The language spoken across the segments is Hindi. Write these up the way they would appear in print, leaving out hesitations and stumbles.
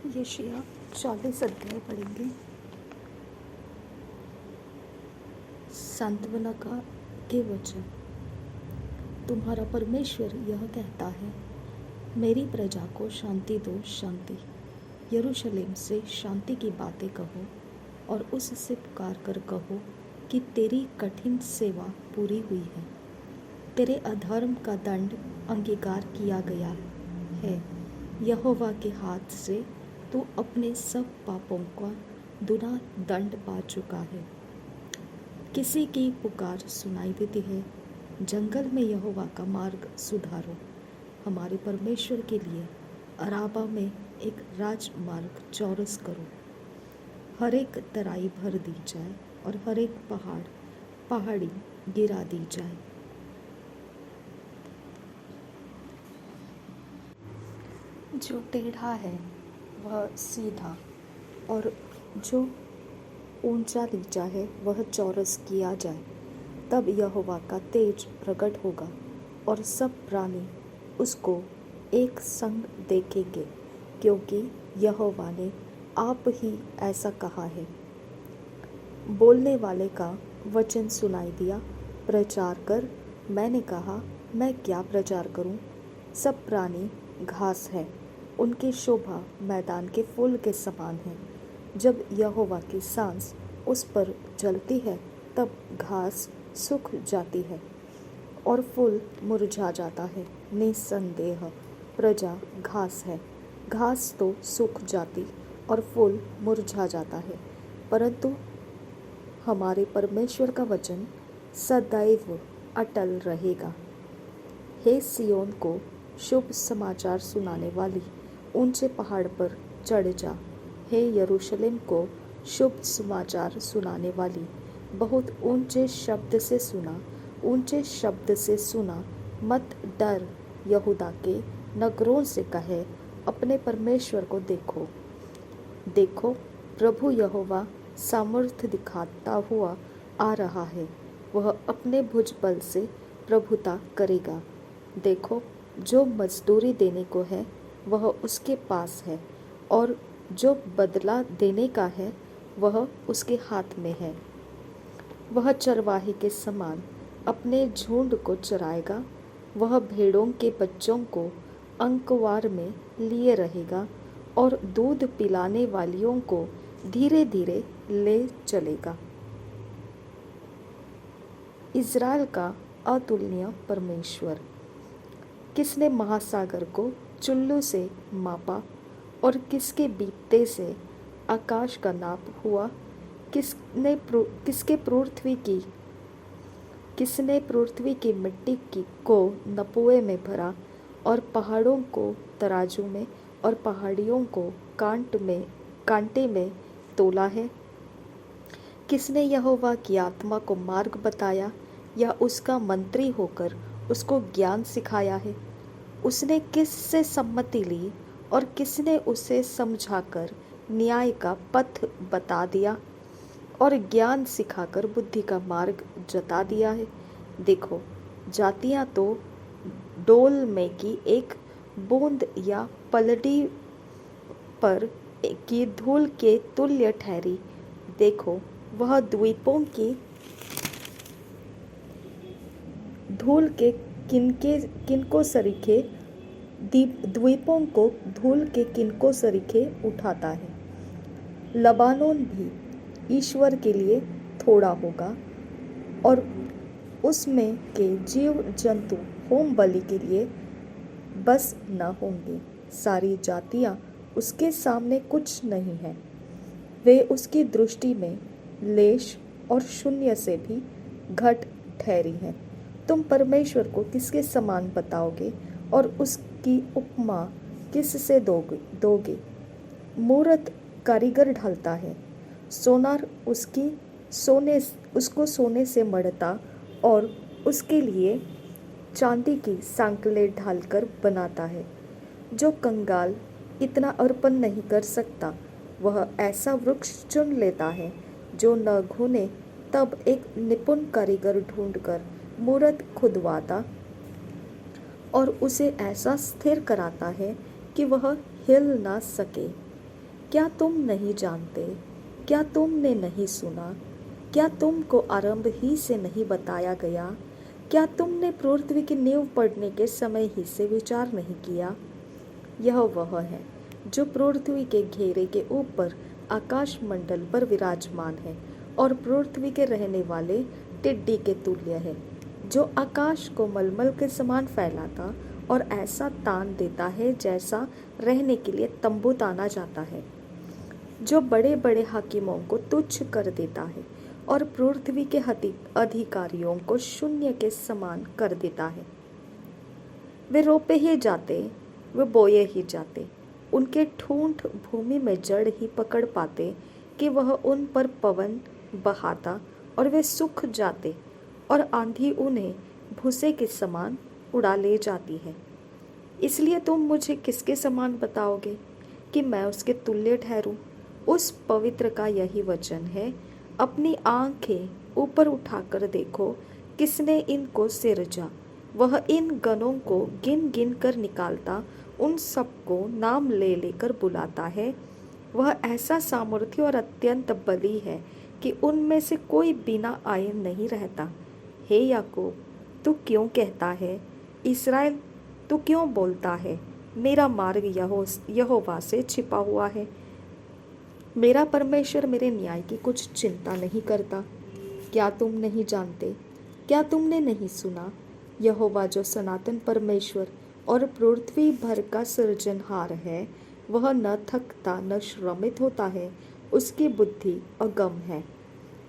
यशायाह 40 अध्याय पढ़ेंगे। सांत्वना का के वचन। तुम्हारा परमेश्वर यह कहता है, मेरी प्रजा को शांति दो, शांति। यरूशलेम से शांति की बातें कहो और उससे पुकार कर कहो कि तेरी कठिन सेवा पूरी हुई है, तेरे अधर्म का दंड अंगीकार किया गया है। यहोवा के हाथ से तू अपने सब पापों का दुना दंड पा चुका है। किसी की पुकार सुनाई देती है, जंगल में यहोवा का मार्ग सुधारो। हमारे परमेश्वर के लिए अराबा में एक राजमार्ग चौरस करो। हर एक तराई भर दी जाए और हर एक पहाड़ी गिरा दी जाए। जो टेढ़ा है वह सीधा और जो ऊंचा नीचा है वह चौरस किया जाए। तब यहोवा का तेज प्रकट होगा और सब प्राणी उसको एक संग देखेंगे, क्योंकि यहोवा ने आप ही ऐसा कहा है। बोलने वाले का वचन सुनाई दिया, प्रचार कर। मैंने कहा, मैं क्या प्रचार करूं? सब प्राणी घास है, उनकी शोभा मैदान के फूल के समान है। जब यहोवा की सांस उस पर चलती है, तब घास सूख जाती है और फूल मुरझा जाता है। निसंदेह प्रजा घास है, घास तो सूख जाती और फूल मुरझा जाता है, परंतु हमारे परमेश्वर का वचन सदैव अटल रहेगा। हे सियोन को शुभ समाचार सुनाने वाली, ऊंचे पहाड़ पर चढ़ जा। हे यरूशलेम को शुभ समाचार सुनाने वाली, बहुत ऊंचे शब्द से सुना, ऊंचे शब्द से सुना। मत डर, यहूदा के नगरों से कहे, अपने परमेश्वर को देखो। देखो, प्रभु यहोवा सामर्थ्य दिखाता हुआ आ रहा है। वह अपने भुजबल से प्रभुता करेगा। देखो, जो मजदूरी देने को है वह उसके पास है, और जो बदला देने का है वह उसके हाथ में है। वह चरवाहे के समान अपने झुंड को चराएगा। वह भेड़ों के बच्चों को अंकवार में लिए रहेगा और दूध पिलाने वालियों को धीरे धीरे ले चलेगा। इज़राइल का अतुलनीय परमेश्वर। किसने महासागर को चुल्लू से मापा और किसके बीते से आकाश का नाप हुआ? किसने पृथ्वी की मिट्टी को नपुए में भरा और पहाड़ों को तराजू में और पहाड़ियों को कांटे में तोला है? किसने यहोवा की आत्मा को मार्ग बताया या उसका मंत्री होकर उसको ज्ञान सिखाया है? उसने किस से सम्मति ली और किसने उसे समझाकर न्याय का पथ बता दिया और ज्ञान सिखाकर बुद्धि का मार्ग जता दिया है? देखो, जातियां तो डोल में की एक बूंद या पलड़ी पर की धूल के तुल्य ठहरी। देखो, वह द्वीपों की धूल के किनको सरीखे द्वीपों को धूल के किनको सरीखे उठाता है। लबानोन भी ईश्वर के लिए थोड़ा होगा और उसमें के जीव जंतु होम बलि के लिए बस न होंगे। सारी जातियां उसके सामने कुछ नहीं है। वे उसकी दृष्टि में लेश और शून्य से भी घट ठहरी हैं। तुम परमेश्वर को किसके समान बताओगे और उसकी उपमा किससे दोगे? मूरत कारीगर ढालता है, सोनार उसको सोने से मढ़ता और उसके लिए चांदी की सांकलें ढालकर बनाता है। जो कंगाल इतना अर्पण नहीं कर सकता, वह ऐसा वृक्ष चुन लेता है जो न घुने। तब एक निपुण कारीगर ढूंढकर मूरत खुदवाता और उसे ऐसा स्थिर कराता है कि वह हिल ना सके। क्या तुम नहीं जानते? क्या तुमने नहीं सुना? क्या तुमको आरंभ ही से नहीं बताया गया? क्या तुमने पृथ्वी की नींव पड़ने के समय ही से विचार नहीं किया? यह वह है जो पृथ्वी के घेरे के ऊपर आकाश मंडल पर विराजमान है और पृथ्वी के रहने वाले टिड्डी के तुल्य है, जो आकाश को मलमल के समान फैलाता और ऐसा तान देता है जैसा रहने के लिए तंबू ताना जाता है, जो बड़े बड़े हाकिमों को तुच्छ कर देता है और पृथ्वी के अधिकारियों को शून्य के समान कर देता है। वे रोपे ही जाते, वे बोए ही जाते, उनके ठूंठ भूमि में जड़ ही पकड़ पाते कि वह उन पर पवन बहाता, और वे सूख जाते और आंधी उन्हें भूसे के समान उड़ा ले जाती है। इसलिए तुम मुझे किसके समान बताओगे कि मैं उसके तुल्य ठहरूं? उस पवित्र का यही वचन है, अपनी आंखें ऊपर उठाकर देखो, किसने इनको सिरजा। वह इन गणों को गिन गिन कर निकालता, उन सबको नाम ले लेकर बुलाता है। वह ऐसा सामर्थ्य और अत्यंत बली है कि उनमें से कोई बिना आए नहीं रहता। हे याकूब, तू क्यों कहता है? इस्राएल, तू क्यों बोलता है? मेरा मार्ग यहोवा से छिपा हुआ है। मेरा परमेश्वर मेरे न्याय की कुछ चिंता नहीं करता। क्या तुम नहीं जानते? क्या तुमने नहीं सुना? यहोवा जो सनातन परमेश्वर और पृथ्वी भर का सृजनहार है, वह न थकता न श्रमित होता है, उसकी बुद्धि अगम है।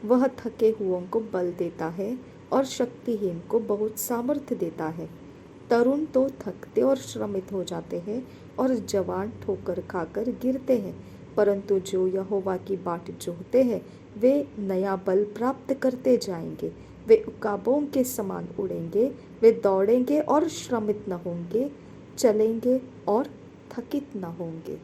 वह थके हुओं को बल देता है और शक्तिहीन को बहुत सामर्थ्य देता है। तरुण तो थकते और श्रमित हो जाते हैं और जवान ठोकर खाकर गिरते हैं, परंतु जो यहोवा की बाट जोहते हैं वे नया बल प्राप्त करते जाएंगे। वे उकाबों के समान उड़ेंगे, वे दौड़ेंगे और श्रमित न होंगे, चलेंगे और थकित न होंगे।